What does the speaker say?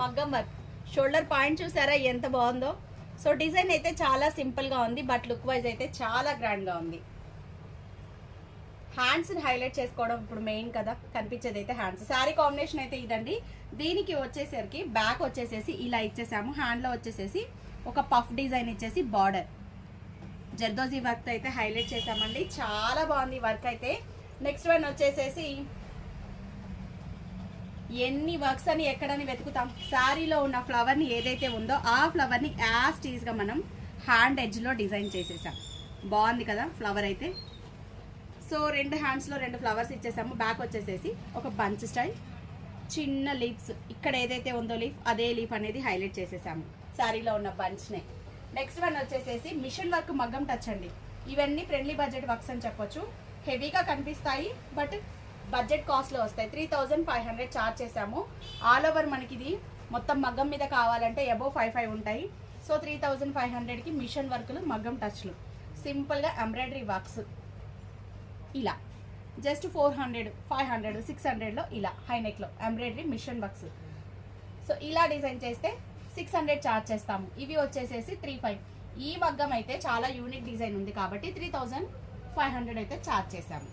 మగ్గం work. Shoulder point చూసారా ఎంత బాగుందో. సో డిజైన్ అయితే చాలా సింపుల్గా ఉంది, బట్ లుక్ వైజ్ అయితే చాలా గ్రాండ్గా ఉంది. హ్యాండ్స్ని హైలైట్ చేసుకోవడం ఇప్పుడు మెయిన్ కదా, కనిపించేది అయితే హ్యాండ్స్. శారీ కాంబినేషన్ అయితే ఇదండి. దీనికి వచ్చేసరికి బ్యాక్ వచ్చేసేసి ఇలా ఇచ్చేసాము, హ్యాండ్లో వచ్చేసేసి ఒక పఫ్ డిజైన్ ఇచ్చేసి బార్డర్ జర్దోజీ వర్క్ అయితే హైలైట్ చేసామండి. చాలా బాగుంది వర్క్ అయితే. నెక్స్ట్ వన్ వచ్చేసేసి ఎన్ని వర్క్స్ అని ఎక్కడని వెతుకుతాం. శారీలో ఉన్న ఫ్లవర్ని ఏదైతే ఉందో ఆ ఫ్లవర్ని యాజ్ టీజ్గా మనం హ్యాండ్ ఎడ్జ్లో డిజైన్ చేసేసాం. బాగుంది కదా ఫ్లవర్ అయితే. సో 2 హ్యాండ్స్లో 2 ఫ్లవర్స్ ఇచ్చేసాము. బ్యాక్ వచ్చేసేసి ఒక బంచ్ స్టైల్ చిన్న లీవ్స్, ఇక్కడ ఏదైతే ఉందో లీఫ్ అదే లీఫ్ అనేది హైలైట్ చేసేసాము శారీలో ఉన్న బంచ్నే. నెక్స్ట్ వన్ వచ్చేసేసి మిషన్ వర్క్ మగ్గం టచ్ అండి. ఇవన్నీ ఫ్రెండ్లీ బడ్జెట్ వర్క్స్ అని చెప్పొచ్చు. హెవీగా కనిపిస్తాయి బట్ బడ్జెట్ కాస్ట్లో వస్తాయి. 3500 ఛార్జ్ చేసాము. ఆల్ ఓవర్ మనకి ఇది మొత్తం మగ్గం మీద కావాలంటే అబోవ్ 55 ఉంటాయి. సో 3500కి మిషన్ వర్క్లు మగ్గం టచ్లు సింపుల్గా ఎంబ్రాయిడరీ వర్క్స్ ఇలా జస్ట్ 400, 500, 600లో ఇలా హైనెక్లో ఎంబ్రాయిడరీ మిషన్ వర్క్స్. సో ఇలా డిజైన్ చేస్తే 600 ఛార్జ్ చేస్తాము. ఇవి వచ్చేసేసి 35. ఈ మగ్గం అయితే చాలా యూనిక్ డిజైన్ ఉంది కాబట్టి 3500 అయితే ఛార్జ్ చేసాము.